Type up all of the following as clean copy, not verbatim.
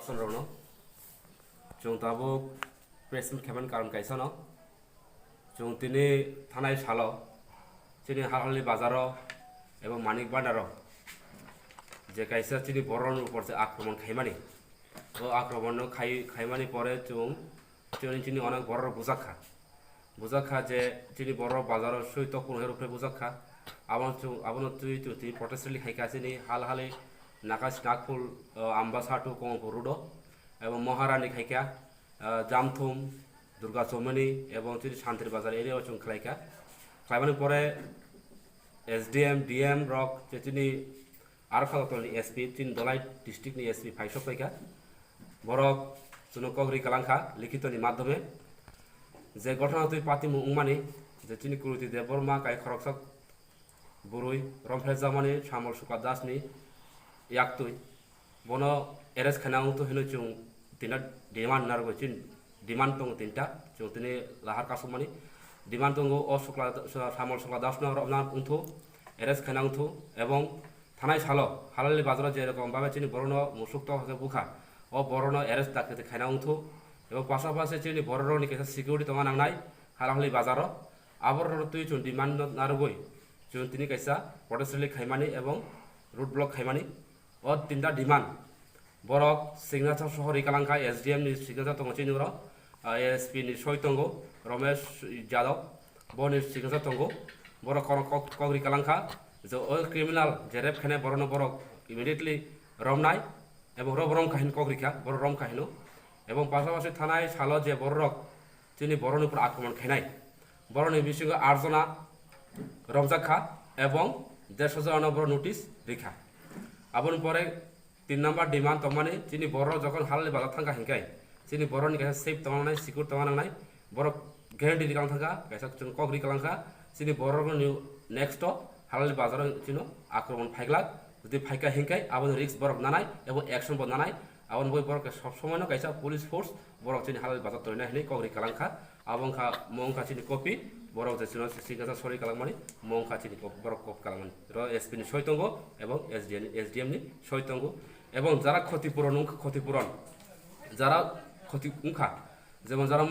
production rano chung tabo press khaban karon kaisa no chung tini thanai salo chini halhali bazaro এবং মানিক বান্ডারও যে কাইসা চিনি বরণের উপর যে আক্রমণ খাইমানি ও আক্রমণ খাইমানি পরে চুং চিনি অনেক বড় বুঝাখা যে চিনি বড় বাজার সহিত কোনের উপরে বুঝাখা আবন তুই প্রটেস্টলি খাইকা চিনি হালহালি নাকাশ নাকফুল আম্বা সাটু কংপুরুডো এবং মহারানী খাইকা জামথুম দুর্গা চৌমনি এবং চিনি শান্তির বাজার এরিয়াও চুং খাইকা খাইমানি পরে SDM DM রক চিনি আর খালতনি SP চিন দলাই ডিস্ট্রিক্ট নি SP ফাইসব পাইকা বরক চুনকগরি কালাংখা লিখিতনি মাধ্যমে যে ঘটনা তুই পাতি মুংমানি যে চিনি কুরুতি দেববর্মা কাই খরকসক বুরুই রমফেজ জামানি শামল সুকা দাসনি ইয়াকতুই বন এরেস খানাং তো হিনো চুং তিনা ডিমান্ড নারগো চিন ডিমান্ড তং তিনটা চুং তিনি লাহার কাসুমানি ডিমান্ড তঙ্গ ও শুক্লা শামল শুক্লা দাস নাম উঠো এরেস খানাং থু এবং থানায় সালো হালালি বাজার যেরকম ভাবে চিনি বরণ মুসুক্ত হকে বুখা ও বরণ এরেস ডাকতে খানাং থু এবং পাশাপাশি চিনি বড়নি কেসা সিকিউরিটি তোমা নাংনাই হালাহালি বাজার আবর তুই চুন ডিমান্ড নারগই চুন তিনি কেসা পটেস্টলি খাইমানি এবং রুট ব্লক খাইমানি ও তিনটা ডিমান্ড বরক সিগনেচার সহ রিকালাংখা SDM নি সিগনেচার তঙ্গ চিনি ASP নি সৈতঙ্গ রমেশ যাদব বনি সিগনেচার তঙ্গ বড় কগরি কালাংখা যে ও ক্রিমিনাল যে রেপ খানে বড় বড় ইমিডিয়েটলি রমনাই এবং রম কাহিনী কগরিখা বড় রম কাহিনী এবং পাশাপাশি থানায় সালো যে বড় রক তিনি বড়নের উপর আক্রমণ খাইনাই বড়নি বিশৃঙ্গ 8 জনা রমজাখা এবং 150 জন বড় নোটিশ রেখা আবন পরে 3 নাম্বার ডিমান্ড তমানে তিনি বড় যখন হাললে বাজার থাকা হিংকাই তিনি বড়নি কাছে সেফ তমানা নাই সিকিউর তমানা নাই বড় গ্যারান্টি দিকাং থাকা কাইসা চুন কগরি কালাংখা তিনি বড় নেক্সট হালালি বাজার চিনো আক্রমণ ফাইগলাক যদি ফাইকা হিংকাই আবন রিক্স বরক নানাই এবং অ্যাকশন বর নানাই আবন বই বরক সব সময় না কাইসা পুলিশ ফোর্স বরক চিনি হালালি বাজার তরিনা হিনি কগরি কালাংখা আবংখা মংখা চিনি কপি বরক যে চিনো সিগনেচার সরি কালাংমানি মংখা চিনি বরক কপ কালাংমানি র SP নি সৈতঙ্গ এবং SDM নি সৈতঙ্গ এবং যারা ক্ষতিপূরণ যারা ক্ষতি উংখা যেমন যারা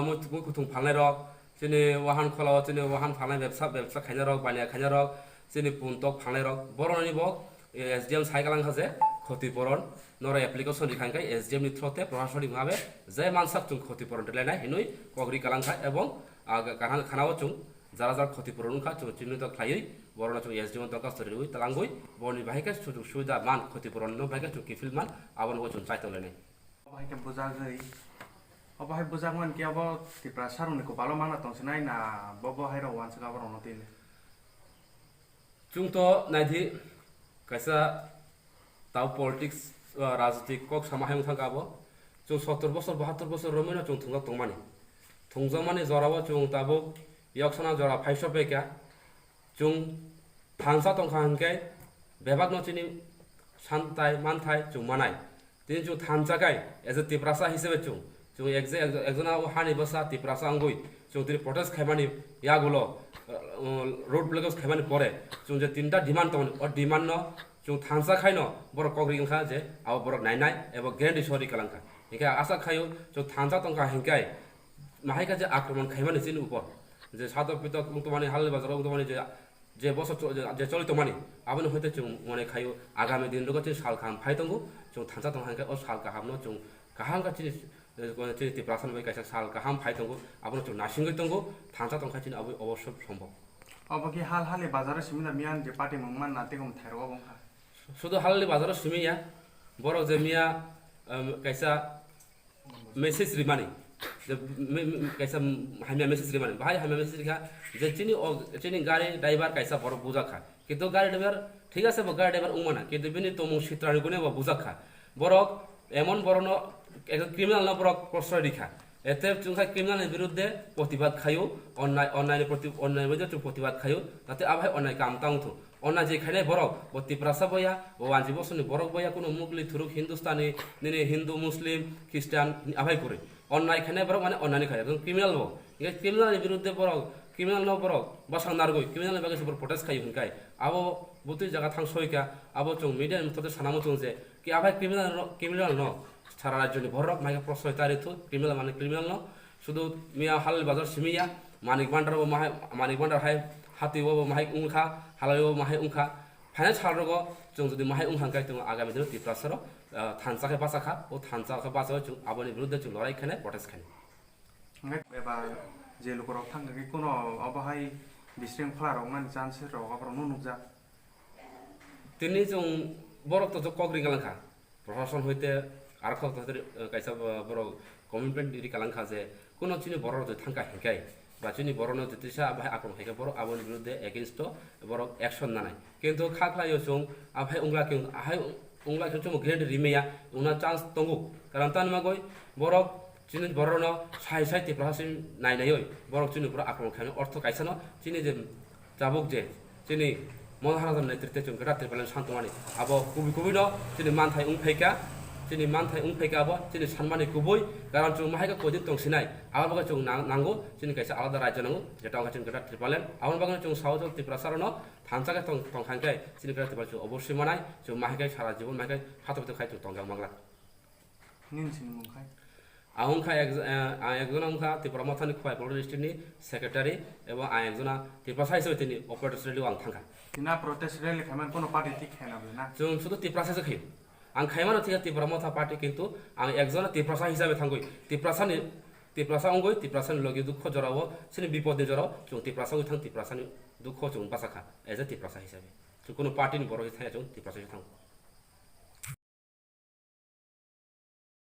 মুখুথুং ফালনাই রক চিনি ওয়াহান খোলাও চিনি ওয়াহান ফালনাই ব্যবসা খাইনা রক বানিয়া খাইনা রক চিনি পুন্তক ফালনাই রক বড়নি বক SDM সাইকালাংখা যে ক্ষতিপূরণ নর অ্যাপ্লিকেশন রিখাংখাই SDM নি থ্রতে প্রশাসনিক ভাবে যে মানসাক চুং ক্ষতিপূরণ দিলাইনাই হিনুই কগরি কালাংখা এবং খানাও চুং যারা যারা ক্ষতিপূরণ উংখা চুং চিহ্নিত খাইই বড়না চুং SDM দরখাস্ত রিউই তালাঙ্গুই বড়নি বাহিকা সুযোগ সুবিধা মান ক্ষতিপূরণ ন বাহিকা চুং কিফিল মান আবন বই চুং চাইতলাইনাই বাহিকা বুঝাগৈ অবাহাই বুঝাগমান কি আব তিপ্রা সারুনিকো ভালো মানা তংসিনাই না বব হাইরা ওয়ানসকা আবার অনতিলে চুং তো নাইধি কাইসা তাও পলিটিক্স রাজনীতিক কক সামাহায়ং থাকাবো চুং 70 বছর 72 বছর রমেনা চুং থুঙ্গা তংমানি থুংজামানি জরাবো চুং তাবো ইয়কসনা জরা ফাইস বেকা চুং থানসা তংখা হনকে বেবাক নচিনি শান্তাই মানথাই চুং মানাই তিনি চুং থানজাগাই এজ এ তিপ্রাসা হিসেবে চুং একজনা হানি বসা তিপ্রাসা আঙ্গুই চুং তিনি প্রটেস্ট খাইমানি ইয়াগুলো রোড ব্লকেজ খাইমানি পরে চুং যে তিনটা ডিমান্ড তখন ও ডিমান্ড ন চুং থানসা খাই ন বড় কগরি গংখা যে আব বড় নাইনাই এবং গ্যারান্টি সরি কালাংখা হিংকা আশা খাইও চুং থানসা তংখা হিংকাই মাহাইকা যে আক্রমণ খাইমানি চিন উপর যে সাদক পিতক উন্তমানি হাল বাজার উন্তমানি যে বছর যে চলিত মানি আবন হইতে চুং মনে খাইও আগামী দিন রগতে সাল খাম ফাইতঙ্গু চুং থানসা তংখা হিংকা ও সাল কাহাম ন চুং কাহামকা চিনি চিনি প্রাসান বাই কাইসা সাল কাহাম ফাইতঙ্গু আবন চুং নাসিংগৈ তঙ্গু থানসা তংখা চিনি আবু অবশ্য সম্ভব অবাকি হাল হালে বাজারে সিমিনা মিয়ান যে পার্টি মুংমান নাতে কম থাইরো বংখা শুধু হালালি বাজারে সিমিয়া বড় যে মিয়া কাইসা message রিমানি kaisa hamia message rimani bhai hamia message kha je chini gari driver kaisa bor buja kha kintu gari driver ঠিক আছে গari driver umana kintu bini tomu sitrani gune ba buja kha borok এমন বরনো একজন criminal না বরক প্রশ্রয় রেখা এতে চুংখা ক্রিমিনালের বিরুদ্ধে প্রতিবাদ খাইও অন্যায়ের প্রতি অন্যায় বিরুদ্ধে প্রতিবাদ খাইও তাতে আভাই অন্যায় কাম তাংথু অন্যায় যেখানে বরক বত্তি প্রাসা বইয়া ও আঞ্জি বসনি বরক বইয়া কোনো মুগলি থুরুক হিন্দুস্তানি নিনে হিন্দু মুসলিম খ্রিস্টান আভাই করে অন্যায় এখানে বরক মানে অন্যায় খাই একদম ক্রিমিনাল বক ক্রিমিনালের বিরুদ্ধে বরক ক্রিমিনাল ন বরক বাসাং নারগই ক্রিমিনালের বাগে সুপার প্রটেস্ট খাই হুনকাই আবো বুতুই জায়গা থাং সইকা আবো চং মিডিয়ার মধ্যে সানামো চং যে কি আভাই ক্রিমিনাল ন সারা রাজ্যনি ভরক মাইকে প্রশ্রয় তারিথু ক্রিমিনাল মানে ক্রিমিনাল ন শুধু মিয়া হালালি বাজার সিমিয়া মানিক বান্ডার মাহাই মানিক বান্ডার হাই হাতি মাহাই উংখা হালাই মাহাই উংখা ফাইनाल सारगो जों जुदि माहाय उंखांखाय जों आगामी दिनाव त्रिपुरासाराव थानसाखै बासाखा ও थानसाखै बासाव जों आबोनि बिरुद्धে जों लड़ाई खानाय प्रटेस्ट खानाय एबार जे लोकराव थांगोन कोनो अबाहाय बिश्रृंखला रंमान चान्स रगाफ्राव नुनुजा তিনি जों बरक तो कग्रि गालांखा प्रशासन হইতে আর খক কাইসা বড় কমিটমেন্ট দিদি কালাংখা যে কোন চিনি বড় থাঙ্কা হেকাই বা চিনি বড় নতিসা আবাই আক্রমণ হেকে বড় আবনি বিরুদ্ধে এগেইনস্ট বড় অ্যাকশন নানাই কিন্তু খাখলাयो जों আবাই উংলা কিং আহাই উংলা কিং जों ग्रेड रिमेया उना चान्स दंगु कारण तानमा गय बरक चिनि बড় न साइ साइ तिफ्रासिम नायनायै बरक चिनि पुरा आक्रमण खानो अर्थ काइसा न चिनि जे जाबुक जे चिनि महाराजा नेतृत्व जों गदा त्रिपालन शान्तमानि आबो कुबि कुबि न चिनि मानथाय उंफैका चिनि मानथाय उंफैका आबो चिनि सानमानि गुबै कारण जों माहायका कोदिन तंसिनाय आबो बागा जों नांगौ चिनि काइसा आलादा राज्य नांगौ जेटा जों गदा त्रिपालन आबो बागा जों साउथ त्रिपुरासार न थानसाका तंखांखाय चिनि गदा त्रिपाल जों अबশ্যই मानाय जों माहायका सारा जीवन माहायका हातबते खाय तंगां मांगला निनसिन मुंखाय आउंखा एकजना उंखा त्रिपुरा मथानि खबाय बड़ डिस्ट्रिक्टनि सेक्रेटारि एबं एकजना त्रिपुरा हिसाबै तिनि अपारेटर्स रेडिअ आं थांखा तिना प्रोटेस्ट रैली खायमान कोनो पार्टी ठीक खायनाबो ना जों शुद्ध त्रिपुरासासो खायो आं खायमानो थिगा त्रिपुरा मथा पार्टी किन्तु आं एकजना त्रिपुरासा हिसाबै थांगय त्रिपुरासा अंगय त्रिपुरासानि लगे दुख जराव सिनि बिपदनि जराव जों त्रिपुरासा थां त्रिपुरासानि दुख जों बासाखा एज ए त्रिपुरासा हिसाबै जों कोनो पार्टीनि बर' थाया जों त्रिपुरासा थांगौ